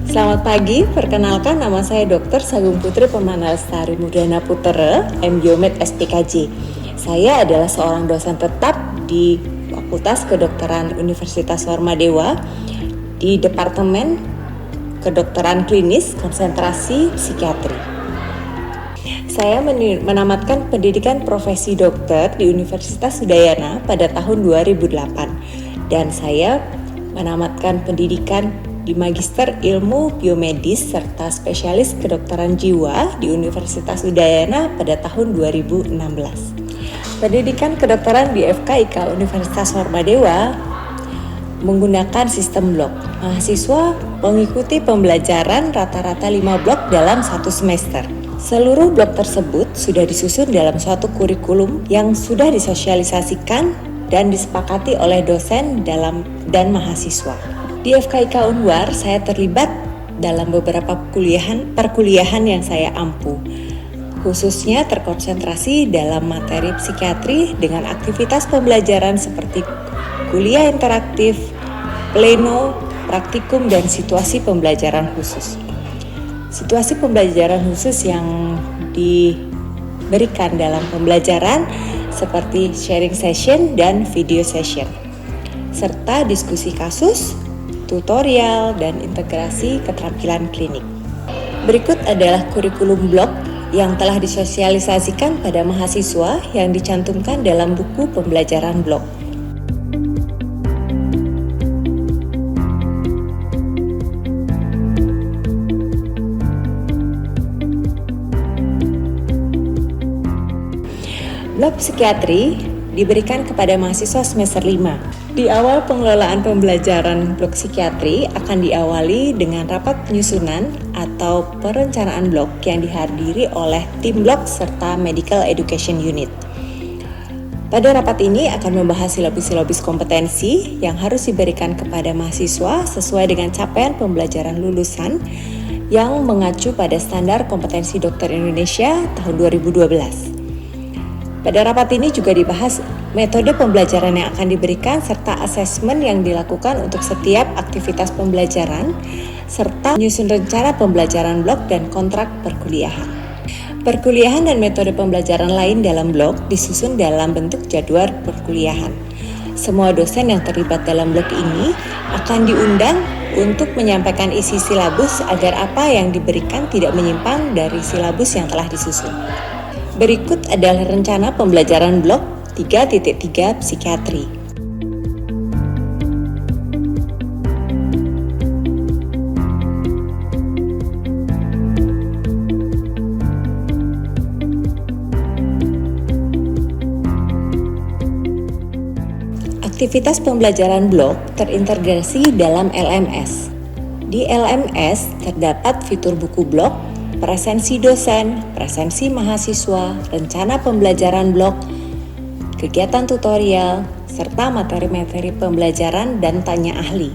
Selamat pagi, perkenalkan nama saya Dr. Sagung Putri Pemana Lestari Mudana Putere, M.Biomed SPKJ. Saya adalah seorang dosen tetap di Fakultas Kedokteran Universitas Warmadewa di Departemen Kedokteran Klinis Konsentrasi Psikiatri. Saya menamatkan pendidikan profesi dokter di Universitas Udayana pada tahun 2008 dan saya menamatkan pendidikan di Magister Ilmu Biomedis serta Spesialis Kedokteran Jiwa di Universitas Udayana pada tahun 2016. Pendidikan kedokteran di FKIK Universitas Warmadewa menggunakan sistem blok. Mahasiswa mengikuti pembelajaran rata-rata 5 blok dalam satu semester. Seluruh blok tersebut sudah disusun dalam suatu kurikulum yang sudah disosialisasikan dan disepakati oleh dosen dan mahasiswa. Di FKIK Unwar, saya terlibat dalam beberapa perkuliahan yang saya ampu, khususnya terkonsentrasi dalam materi psikiatri dengan aktivitas pembelajaran seperti kuliah interaktif, pleno, praktikum, dan situasi pembelajaran khusus. Situasi pembelajaran khusus yang diberikan dalam pembelajaran seperti sharing session dan video session, serta diskusi kasus, tutorial, dan integrasi keterampilan klinik. Berikut adalah kurikulum blok yang telah disosialisasikan pada mahasiswa yang dicantumkan dalam buku pembelajaran blok. Blok psikiatri diberikan kepada mahasiswa semester 5. Di awal pengelolaan pembelajaran blok psikiatri akan diawali dengan rapat penyusunan atau perencanaan blok yang dihadiri oleh tim blok serta Medical Education Unit. Pada rapat ini akan membahas silabus-silabus kompetensi yang harus diberikan kepada mahasiswa sesuai dengan capaian pembelajaran lulusan yang mengacu pada standar kompetensi dokter Indonesia tahun 2012. Pada rapat ini juga dibahas metode pembelajaran yang akan diberikan serta asesmen yang dilakukan untuk setiap aktivitas pembelajaran serta menyusun rencana pembelajaran blok dan kontrak perkuliahan. Perkuliahan dan metode pembelajaran lain dalam blok disusun dalam bentuk jadwal perkuliahan. Semua dosen yang terlibat dalam blok ini akan diundang untuk menyampaikan isi silabus agar apa yang diberikan tidak menyimpang dari silabus yang telah disusun. Berikut adalah rencana pembelajaran blok 3.3 psikiatri. Aktivitas pembelajaran blok terintegrasi dalam LMS. Di LMS terdapat fitur buku blok, presensi dosen, presensi mahasiswa, rencana pembelajaran blok, kegiatan tutorial, serta materi-materi pembelajaran dan tanya ahli.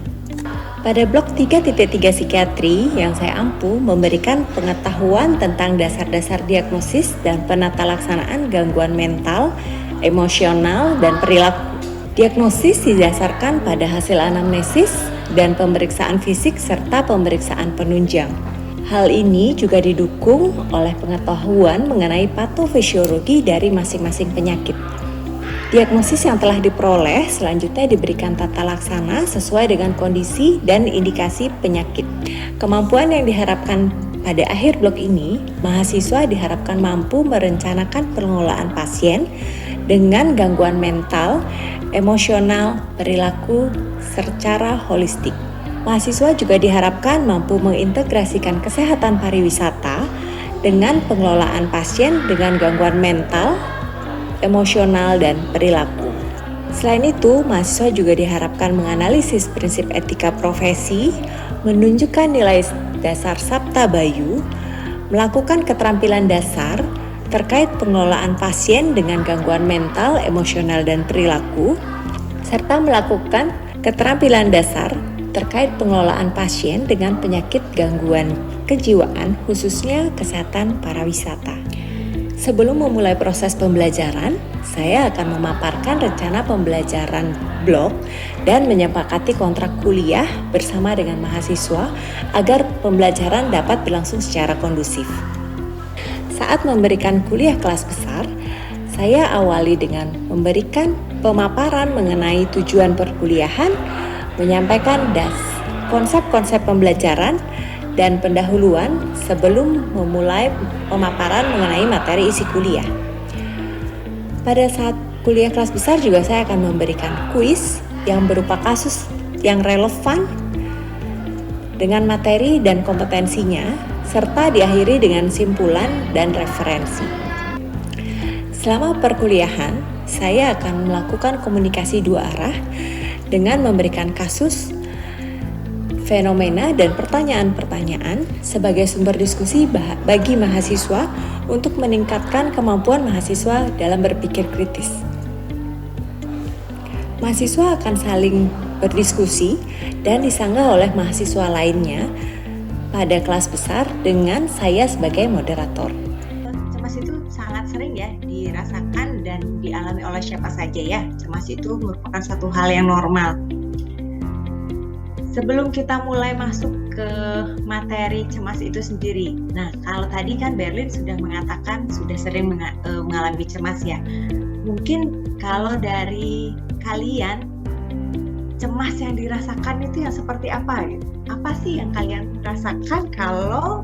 Pada blok 3.3 psikiatri yang saya ampu memberikan pengetahuan tentang dasar-dasar diagnosis dan penata laksanaan gangguan mental, emosional, dan perilaku. Diagnosis didasarkan pada hasil anamnesis dan pemeriksaan fisik serta pemeriksaan penunjang. Hal ini juga didukung oleh pengetahuan mengenai patofisiologi dari masing-masing penyakit. Diagnosis yang telah diperoleh selanjutnya diberikan tata laksana sesuai dengan kondisi dan indikasi penyakit. Kemampuan yang diharapkan pada akhir blok ini, mahasiswa diharapkan mampu merencanakan pengelolaan pasien dengan gangguan mental, emosional, perilaku secara holistik. Mahasiswa juga diharapkan mampu mengintegrasikan kesehatan pariwisata dengan pengelolaan pasien dengan gangguan mental, emosional, dan perilaku. Selain itu, mahasiswa juga diharapkan menganalisis prinsip etika profesi, menunjukkan nilai dasar Sabta Bayu, melakukan keterampilan dasar terkait pengelolaan pasien dengan gangguan mental, emosional, dan perilaku, serta melakukan keterampilan dasar terkait pengelolaan pasien dengan penyakit gangguan kejiwaan, khususnya kesehatan pariwisata. Sebelum memulai proses pembelajaran, saya akan memaparkan rencana pembelajaran blok dan menyepakati kontrak kuliah bersama dengan mahasiswa agar pembelajaran dapat berlangsung secara kondusif. Saat memberikan kuliah kelas besar, saya awali dengan memberikan pemaparan mengenai tujuan perkuliahan, menyampaikan konsep-konsep pembelajaran, dan pendahuluan sebelum memulai pemaparan mengenai materi isi kuliah. Pada saat kuliah kelas besar juga saya akan memberikan kuis yang berupa kasus yang relevan dengan materi dan kompetensinya, serta diakhiri dengan simpulan dan referensi. Selama perkuliahan, saya akan melakukan komunikasi dua arah dengan memberikan kasus, fenomena, dan pertanyaan-pertanyaan sebagai sumber diskusi bagi mahasiswa untuk meningkatkan kemampuan mahasiswa dalam berpikir kritis. Mahasiswa akan saling berdiskusi dan disanggah oleh mahasiswa lainnya pada kelas besar dengan saya sebagai moderator. Cemas itu sangat sering ya dirasakan dan dialami oleh siapa saja ya. Cemas itu merupakan satu hal yang normal. Sebelum kita mulai masuk ke materi cemas itu sendiri. Nah, kalau tadi kan Berlin sudah mengatakan sudah sering mengalami cemas ya. Mungkin kalau dari kalian, cemas yang dirasakan itu yang seperti apa gitu? Apa sih yang kalian rasakan kalau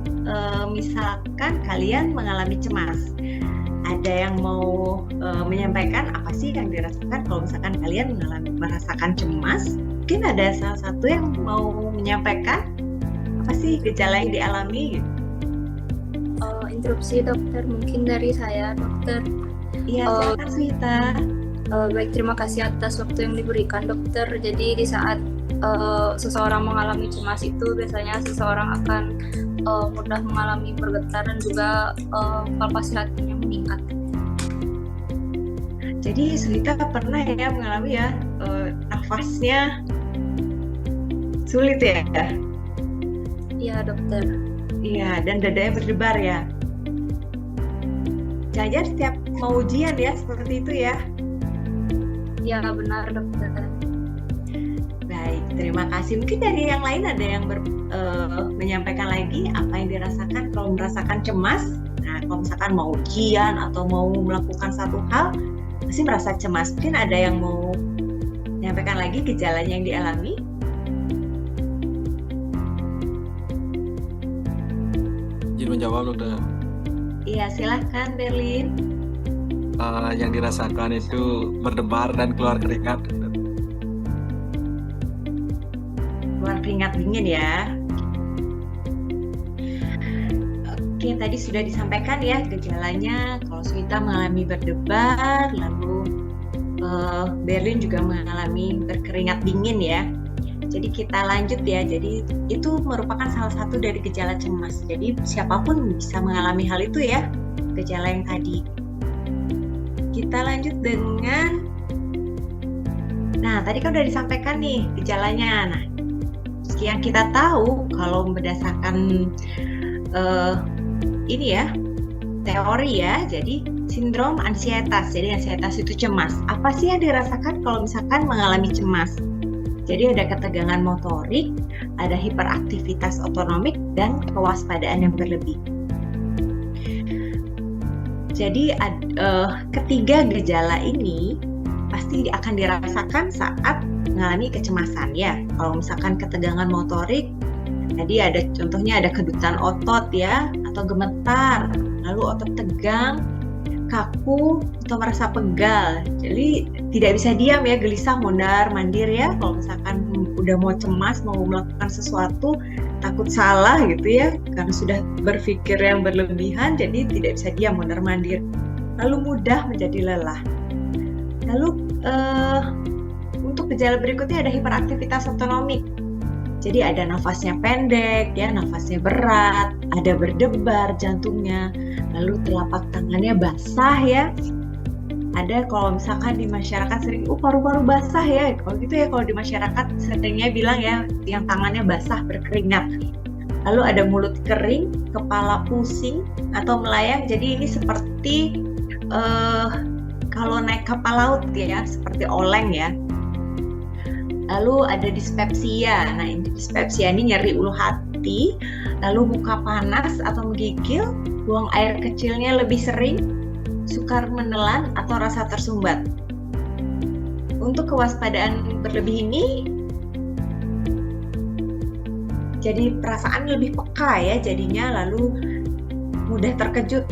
misalkan kalian mengalami cemas? Ada yang mau menyampaikan apa sih yang dirasakan kalau misalkan kalian merasakan cemas? Mungkin ada salah satu yang mau menyampaikan apa sih gejala yang dialami gitu? Interupsi dokter, mungkin dari saya dokter. Iya, silakan Swita. Baik, terima kasih atas waktu yang diberikan dokter. Jadi di saat seseorang mengalami cemas itu biasanya seseorang akan mudah mengalami bergetar dan juga palpasi hatinya meningkat. Jadi Swita pernah ya mengalami ya nafasnya sulit ya? Iya dokter. Iya, dan dadanya berdebar ya. Jangan setiap mau ujian ya seperti itu ya? Iya benar dokter. Baik, terima kasih. Mungkin dari yang lain ada yang menyampaikan lagi apa yang dirasakan kalau merasakan cemas. Nah, kalau misalkan mau ujian atau mau melakukan satu hal, pasti merasa cemas. Mungkin ada yang mau menyampaikan lagi gejalanya yang dialami. Izin menjawab dokter. Iya, silahkan Berlin. Yang dirasakan itu berdebar dan keluar keringat. Keluar keringat dingin ya. Oke, tadi sudah disampaikan ya gejalanya. Kalau Swita mengalami berdebar, lalu Berlin juga mengalami berkeringat dingin ya. Jadi kita lanjut ya. Jadi itu merupakan salah satu dari gejala cemas. Jadi siapapun bisa mengalami hal itu ya, gejala yang tadi. Kita lanjut dengan, nah tadi kan udah disampaikan nih gejalanya. Nah, yang kita tahu kalau berdasarkan ini ya teori ya, jadi sindrom ansietas. Jadi ansietas itu cemas. Apa sih yang dirasakan kalau misalkan mengalami cemas? Jadi ada ketegangan motorik, ada hiperaktivitas otonomik, dan kewaspadaan yang berlebih. Jadi ketiga gejala ini pasti akan dirasakan saat mengalami kecemasan ya. Kalau misalkan ketegangan motorik, tadi ada contohnya ada kedutan otot ya, atau gemetar, lalu otot tegang, kaku, atau merasa pegal. Jadi tidak bisa diam ya, gelisah, mondar-mandir ya. Kalau misalkan udah mau cemas, mau melakukan sesuatu, takut salah gitu ya, karena sudah berpikir yang berlebihan, jadi tidak bisa diam, mondar-mandir. Lalu mudah menjadi lelah. Lalu untuk gejala berikutnya ada hiperaktivitas otonomik. Jadi ada nafasnya pendek ya, nafasnya berat, ada berdebar jantungnya, lalu telapak tangannya basah ya. Ada kalau misalkan di masyarakat sering paru-paru basah ya, kalau gitu ya, kalau di masyarakat seringnya bilang ya yang tangannya basah berkeringat. Lalu ada mulut kering, kepala pusing atau melayang. Jadi ini seperti seperti kalau naik kapal laut ya, seperti oleng ya. Lalu ada dispepsia. Nah, dispepsia ini nyeri ulu hati, lalu muka panas atau menggigil, buang air kecilnya lebih sering, sukar menelan atau rasa tersumbat. Untuk kewaspadaan berlebih ini, jadi perasaan lebih peka ya jadinya, lalu mudah terkejut,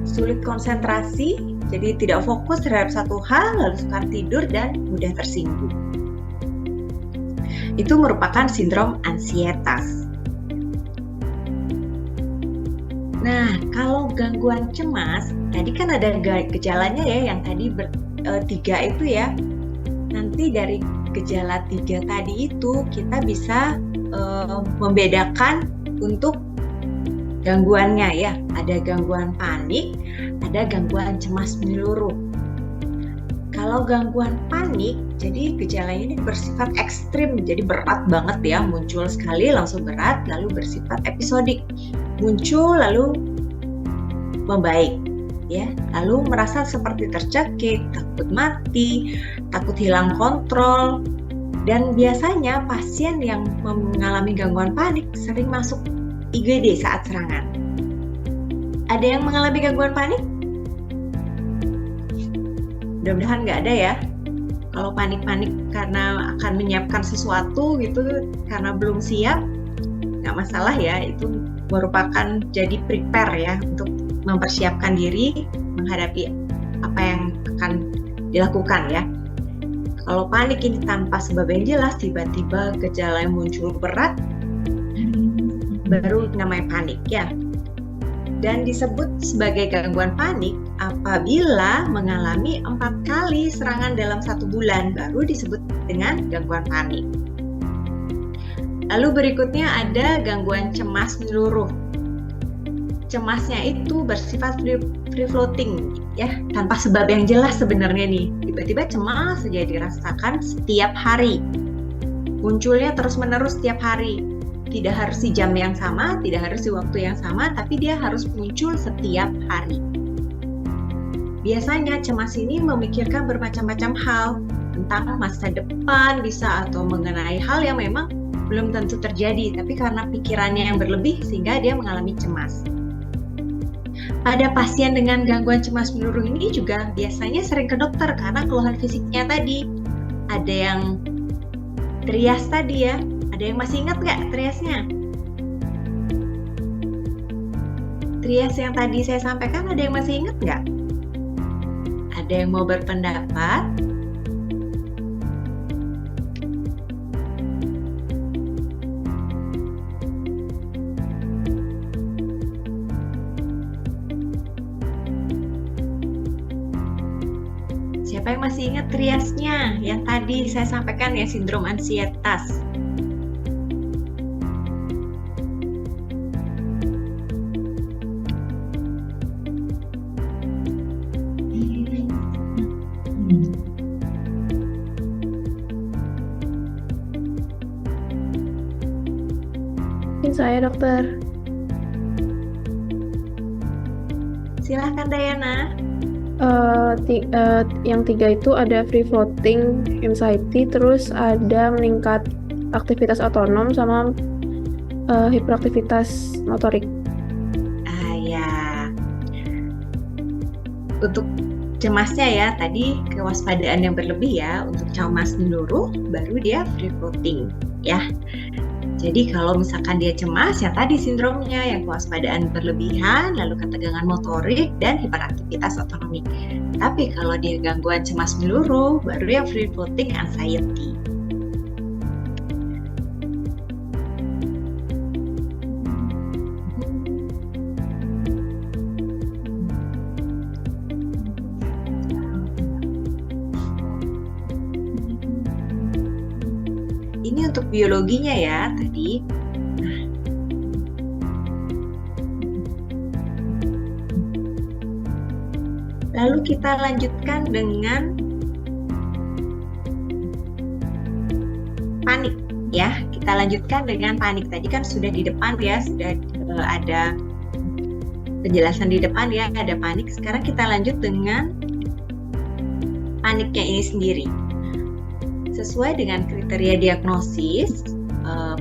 sulit konsentrasi, jadi tidak fokus terhadap satu hal, lalu sukar tidur dan mudah tersinggung. Itu merupakan sindrom ansietas. Nah, kalau gangguan cemas, tadi kan ada gejalanya ya, yang tadi 3 itu ya. Nanti dari gejala 3 tadi itu kita bisa membedakan untuk gangguannya ya. Ada gangguan panik, ada gangguan cemas menyeluruh. Kalau gangguan panik, jadi gejalanya ini bersifat ekstrim, jadi berat banget ya, muncul sekali langsung berat, lalu bersifat episodik, muncul lalu membaik, ya, lalu merasa seperti tercekik, takut mati, takut hilang kontrol, dan biasanya pasien yang mengalami gangguan panik sering masuk IGD saat serangan. Ada yang mengalami gangguan panik? Mudah-mudahan nggak ada ya. Kalau panik-panik karena akan menyiapkan sesuatu gitu, karena belum siap, nggak masalah ya. Itu merupakan jadi prepare ya, untuk mempersiapkan diri menghadapi apa yang akan dilakukan ya. Kalau panik ini tanpa sebab yang jelas, tiba-tiba gejala yang muncul berat, baru namanya panik ya. Dan disebut sebagai gangguan panik apabila mengalami 4 kali serangan dalam 1 bulan, baru disebut dengan gangguan panik. Lalu berikutnya ada gangguan cemas menyeluruh. Cemasnya itu bersifat free floating ya, tanpa sebab yang jelas sebenarnya nih. Tiba-tiba cemas saja dirasakan setiap hari. Munculnya terus-menerus setiap hari. Tidak harus di jam yang sama, tidak harus di waktu yang sama, tapi dia harus muncul setiap hari. Biasanya cemas ini memikirkan bermacam-macam hal tentang masa depan bisa, atau mengenai hal yang memang belum tentu terjadi, tapi karena pikirannya yang berlebih sehingga dia mengalami cemas. Pada pasien dengan gangguan cemas menyeluruh ini juga biasanya sering ke dokter karena keluhan fisiknya tadi. Ada yang trias tadi ya. Ada yang masih ingat nggak triasnya? Trias yang tadi saya sampaikan, ada yang masih ingat nggak? Ada yang mau berpendapat? Siapa yang masih ingat triasnya? Yang tadi saya sampaikan ya, sindrom ansietas. Saya dokter. Silahkan Dayana. Yang 3 itu ada free floating anxiety, terus ada meningkat aktivitas otonom sama hiperaktivitas motorik. Ya. Untuk cemasnya ya, tadi kewaspadaan yang berlebih ya. Untuk cemas menyeluruh, baru dia free floating ya. Jadi kalau misalkan dia cemas, ya tadi sindromnya yang kewaspadaan berlebihan, lalu ketegangan motorik, dan hiperaktivitas otonomi. Tapi kalau dia gangguan cemas menyeluruh, baru yang free floating anxiety. Ini untuk biologinya ya tadi. Lalu kita lanjutkan dengan panik ya. Kita lanjutkan dengan panik. Tadi kan sudah di depan ya, sudah ada penjelasan di depan ya, ada panik. Sekarang kita lanjut dengan paniknya ini sendiri. Sesuai dengan kriteria diagnosis,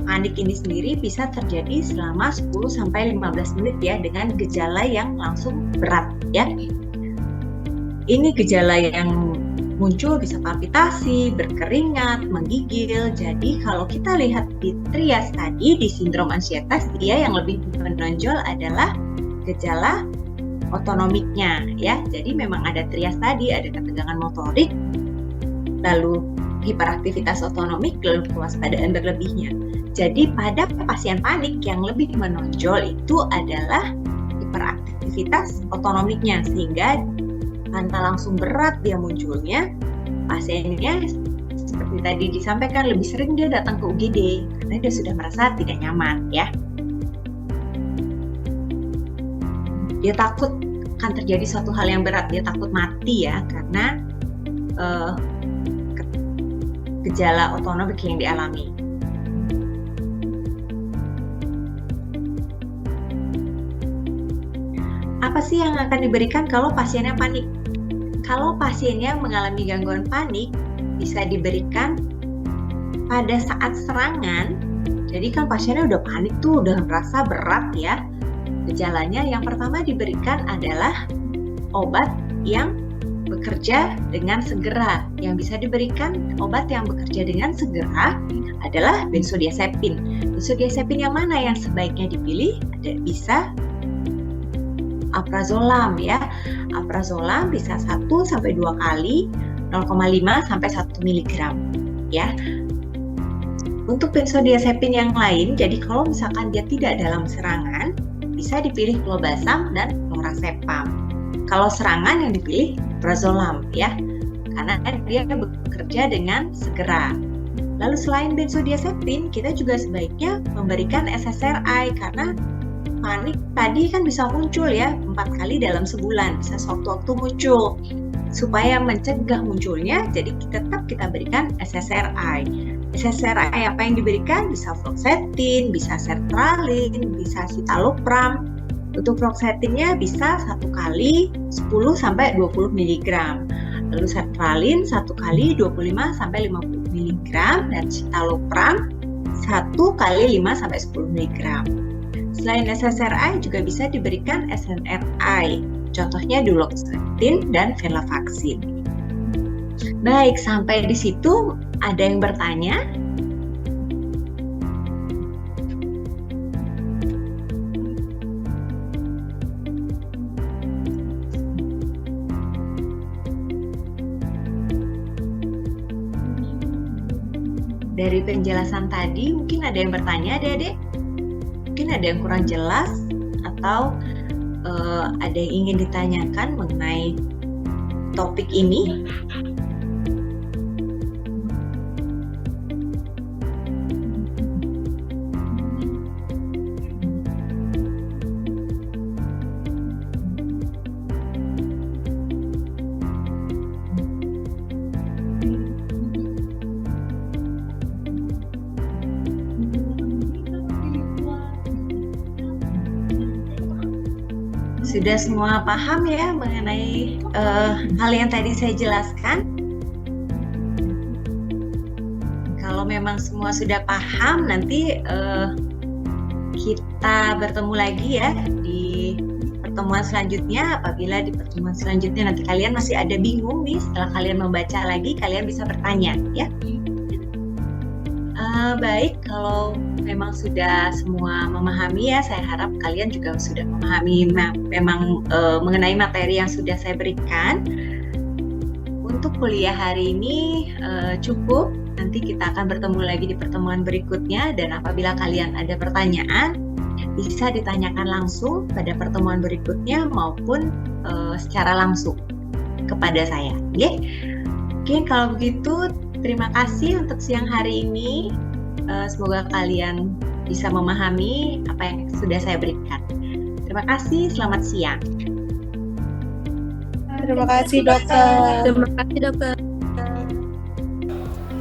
panik ini sendiri bisa terjadi selama 10-15 menit ya, dengan gejala yang langsung berat ya. Ini gejala yang muncul bisa palpitasi, berkeringat, menggigil. Jadi kalau kita lihat di trias tadi, di sindrom ansietas, dia yang lebih menonjol adalah gejala otonomiknya ya. Jadi memang ada trias tadi, ada ketegangan motorik, lalu hiperaktivitas otonomik, lalu kewaspadaan berlebihnya. Jadi pada pasien panik yang lebih menonjol itu adalah hiperaktivitas otonomiknya, sehingga karena langsung berat dia munculnya, pasiennya seperti tadi disampaikan lebih sering dia datang ke UGD karena dia sudah merasa tidak nyaman ya. Dia takut akan terjadi suatu hal yang berat, dia takut mati ya, karena gejala otonomik yang dialami. Apa sih yang akan diberikan kalau pasiennya panik? Kalau pasiennya mengalami gangguan panik, bisa diberikan pada saat serangan. Jadi kan pasiennya udah panik tuh, udah merasa berat ya. Gejalanya yang pertama diberikan adalah obat yang bekerja dengan segera. Yang bisa diberikan obat yang bekerja dengan segera adalah benzodiazepin. Benzodiazepin yang mana yang sebaiknya dipilih? Bisa alprazolam ya. Alprazolam bisa 1-2 kali 0,5 sampai 1 mg ya. Untuk benzodiazepin yang lain, jadi kalau misalkan dia tidak dalam serangan, bisa dipilih clobazam dan lorazepam. Kalau serangan yang dipilih alprazolam ya, karena dia bekerja dengan segera. Lalu selain benzodiazepin, kita juga sebaiknya memberikan SSRI karena panik tadi kan bisa muncul ya 4 kali dalam sebulan, bisa sewaktu-waktu muncul. Supaya mencegah munculnya, jadi tetap kita berikan SSRI. SSRI apa yang diberikan? Bisa fluoxetine, bisa sertralin, bisa citalopram. Untuk fluoxetinnya bisa 1 kali 10-20 mg. Lalu sertralin 1 kali 25-50 mg dan citalopram 1 kali 5-10 mg. Selain SSRI juga bisa diberikan SNRI, contohnya duloxetine dan venlafaxine. Baik, sampai di situ ada yang bertanya? Dari penjelasan tadi mungkin ada yang bertanya, adik-adik? Mungkin ada yang kurang jelas atau ada yang ingin ditanyakan mengenai topik ini? Sudah semua paham ya mengenai hal yang tadi saya jelaskan? Kalau memang semua sudah paham, nanti kita bertemu lagi ya di pertemuan selanjutnya. Apabila di pertemuan selanjutnya nanti kalian masih ada bingung nih, setelah kalian membaca lagi, kalian bisa bertanya ya. Baik, kalau memang sudah semua memahami ya, saya harap kalian juga sudah memahami memang mengenai materi yang sudah saya berikan. Untuk kuliah hari ini cukup, nanti kita akan bertemu lagi di pertemuan berikutnya, dan apabila kalian ada pertanyaan bisa ditanyakan langsung pada pertemuan berikutnya maupun secara langsung kepada saya. Oke, kalau begitu terima kasih untuk siang hari ini. Semoga kalian bisa memahami apa yang sudah saya berikan. Terima kasih, selamat siang. Terima kasih, dokter. Terima kasih, dokter.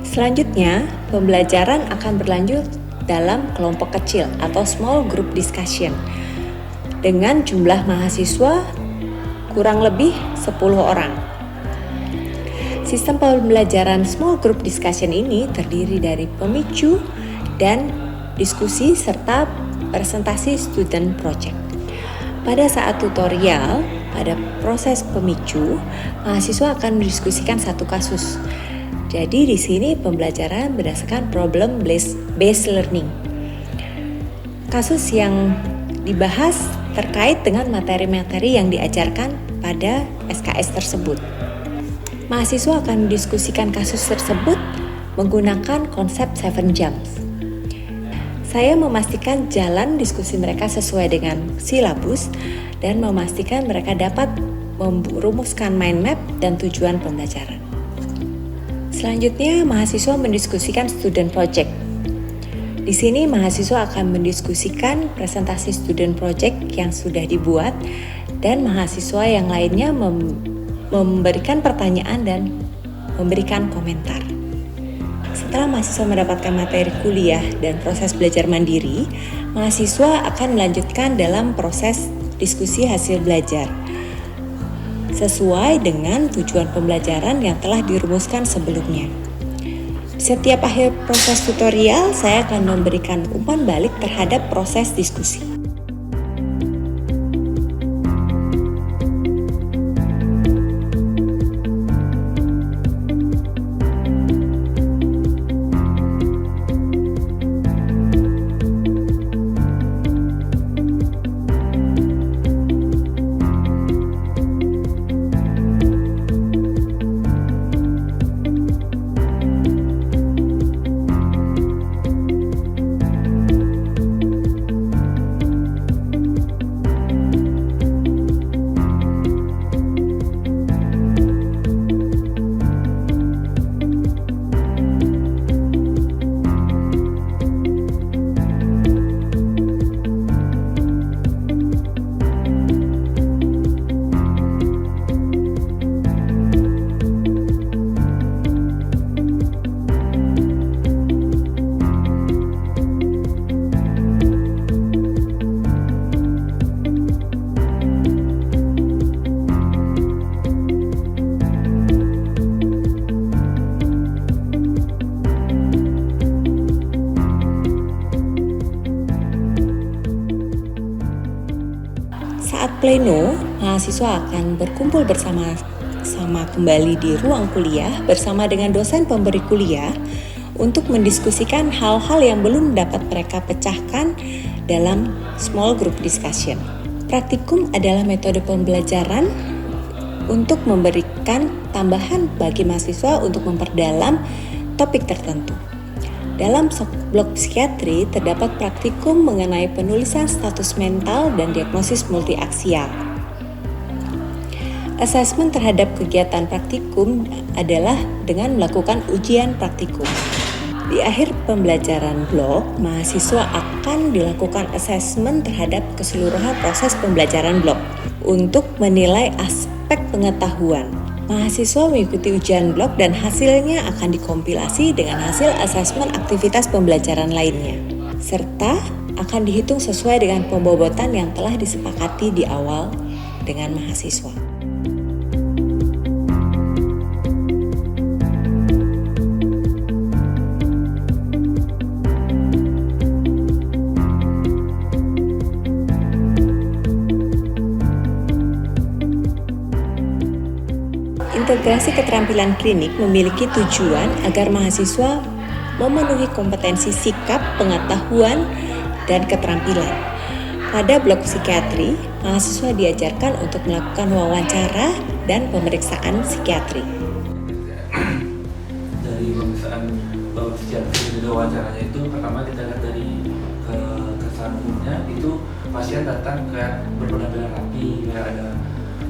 Selanjutnya, pembelajaran akan berlanjut dalam kelompok kecil atau small group discussion. dengan jumlah mahasiswa kurang lebih 10 orang. Sistem pembelajaran small group discussion ini terdiri dari pemicu dan diskusi serta presentasi student project. Pada saat tutorial, pada proses pemicu, mahasiswa akan mendiskusikan satu kasus. Jadi di sini pembelajaran berdasarkan problem based learning. Kasus yang dibahas terkait dengan materi-materi yang diajarkan pada SKS tersebut. Mahasiswa akan mendiskusikan kasus tersebut menggunakan konsep 7 jumps. Saya memastikan jalan diskusi mereka sesuai dengan silabus dan memastikan mereka dapat merumuskan mind map dan tujuan pembelajaran. Selanjutnya, mahasiswa mendiskusikan student project. Di sini mahasiswa akan mendiskusikan presentasi student project yang sudah dibuat dan mahasiswa yang lainnya memberikan pertanyaan dan memberikan komentar. Setelah mahasiswa mendapatkan materi kuliah dan proses belajar mandiri, mahasiswa akan melanjutkan dalam proses diskusi hasil belajar sesuai dengan tujuan pembelajaran yang telah dirumuskan sebelumnya. Setiap akhir proses tutorial, saya akan memberikan umpan balik terhadap proses diskusi. Saat pleno, mahasiswa akan berkumpul bersama-sama kembali di ruang kuliah bersama dengan dosen pemberi kuliah untuk mendiskusikan hal-hal yang belum dapat mereka pecahkan dalam small group discussion. Praktikum adalah metode pembelajaran untuk memberikan tambahan bagi mahasiswa untuk memperdalam topik tertentu. Dalam blok psikiatri terdapat praktikum mengenai penulisan status mental dan diagnosis multiaksial. Asesmen terhadap kegiatan praktikum adalah dengan melakukan ujian praktikum. Di akhir pembelajaran blok, mahasiswa akan dilakukan asesmen terhadap keseluruhan proses pembelajaran blok untuk menilai aspek pengetahuan. Mahasiswa mengikuti ujian blok dan hasilnya akan dikompilasi dengan hasil asesmen aktivitas pembelajaran lainnya, serta akan dihitung sesuai dengan pembobotan yang telah disepakati di awal dengan mahasiswa. Integrasi keterampilan klinik memiliki tujuan agar mahasiswa memenuhi kompetensi sikap, pengetahuan, dan keterampilan. Pada blok psikiatri, mahasiswa diajarkan untuk melakukan wawancara dan pemeriksaan psikiatri. Dari pemeriksaan psikiatri dan wawancaranya itu, pertama kita lihat dari kesan umumnya itu pasien datang kayak berpenampilan rapi, kayak ada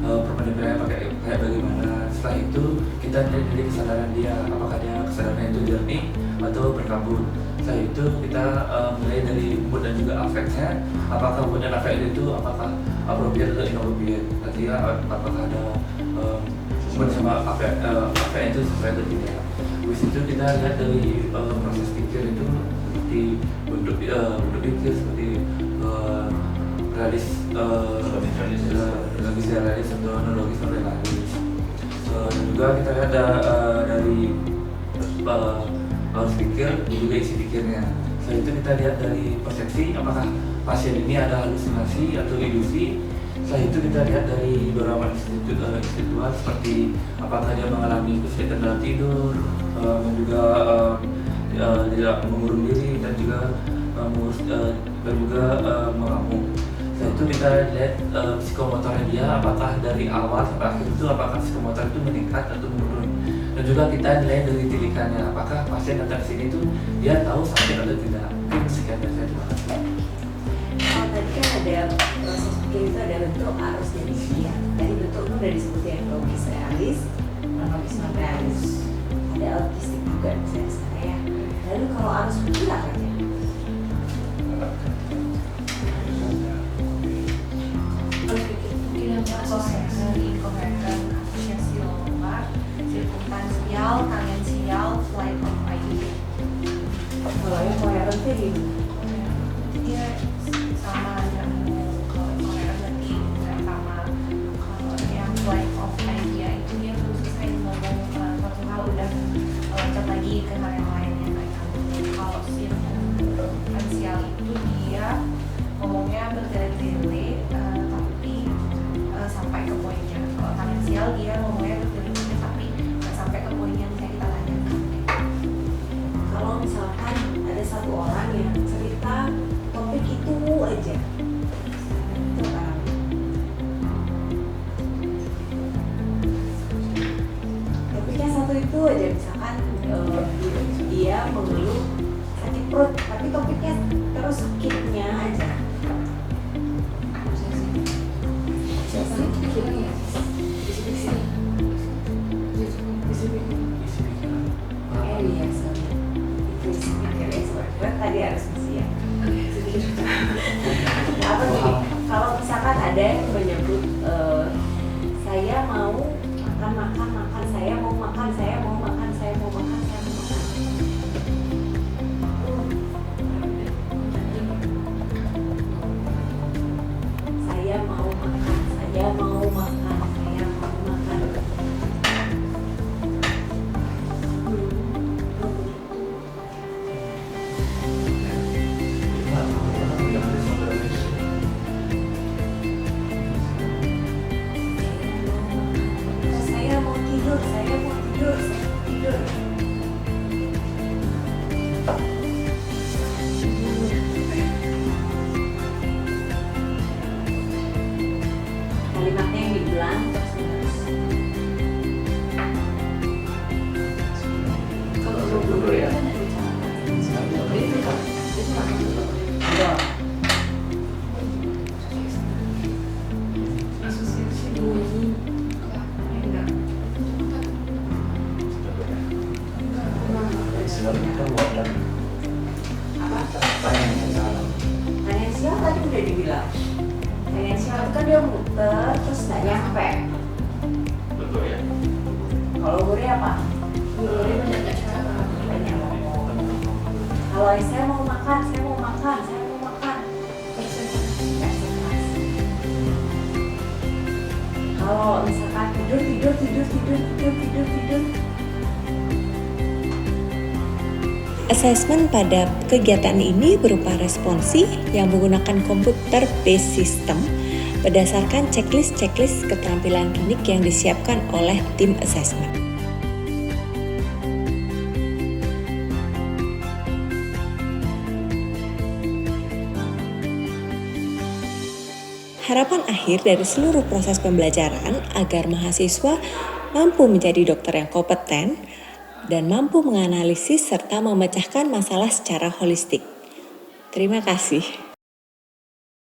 perpenampilannya pakai kayak bagaimana. Setelah itu kita lihat dari kesadaran dia, apakah dia kesadarannya itu jernih atau berkabut. Setelah itu kita mulai dari mood dan juga affect-nya, apakah mood dan affect itu apakah appropriate atau inappropriate. Artinya apakah ada mood sama affect itu sesuai atau tidak. Habis itu kita lihat dari proses pikir itu seperti bentuk pikir seperti realis, logis realis atau neurologis atau relalis. Dan juga kita lihat dari pola pikir dan juga isi pikirnya. Setelah itu kita lihat dari persepsi, apakah pasien ini ada halusinasi atau ilusi. Setelah itu kita lihat dari beberapa institual seperti apakah dia mengalami kesulitan dalam tidur, dan juga tidak mengurung diri dan juga mengamuk. Setelah itu kita lihat psikomotornya dia, apakah dari awal sampai akhir itu apakah psikomotor itu meningkat atau menurun. Dan juga kita nilai dari tilikannya, apakah pasien datang sini itu dia tahu sakit atau tidak. Mungkin sekian dari saya, terima kasih. Kalau tadi kan ada proses pikir itu ada bentuk arus dan isi ya. Tadi bentuknya udah disebutkan logis realis, logis non realis, ada autistik juga misalnya ya. Lalu kalau arus pikir apa aja? Mungkin yang asosiasi, inkoheren, asosiasi lomba, sirkumstansial, tangensial, flight of idea. Kalau yang koheren itu gimana? Dia sama dengan kalau inkoheren berarti sama. Kalau yang flight of idea itu dia belum selesai ngomong suatu hal udah loncat lagi ke hal yang lain yang mereka. Kalau sirkumstansial itu dia ngomongnya bertele-tele tapi sampai ke poinnya. Kalau tangensial dia ngomongnya bertele-tele tapi nggak sampai ke poin yang saya kita tanyakan. Kalau misalkan ada satu orang yang cerita topik itu aja, itu apa? Topiknya satu itu aja, misalkan dia mengeluh sakit perut, tapi topiknya terus sakitnya aja. Tadi harus ya. Apa nih? Kalau misalkan ada yang menyebut saya mau makan, saya mau makan, saya mau makan, saya mau makan, saya mau makan. Saya mau makan, saya mau makan, saya mau makan. Saya mau tidur, saya mau tidur, saya mau tidur. Kalimatnya yang diulang terus. Kalau belum ya. Finansial tadi udah dibilang. Finansial itu kan dia muter terus nggak nyampe. Betul ya. Kalau gurih apa? Gurih banyak ngomong. Kalau saya mau makan, saya mau makan, saya mau makan. Konsentrasi. Kalau misalkan tidur. Assessment pada kegiatan ini berupa responsi yang menggunakan komputer based system berdasarkan checklist keterampilan klinik yang disiapkan oleh tim assessment. Harapan akhir dari seluruh proses pembelajaran agar mahasiswa mampu menjadi dokter yang kompeten dan mampu menganalisis serta memecahkan masalah secara holistik. Terima kasih.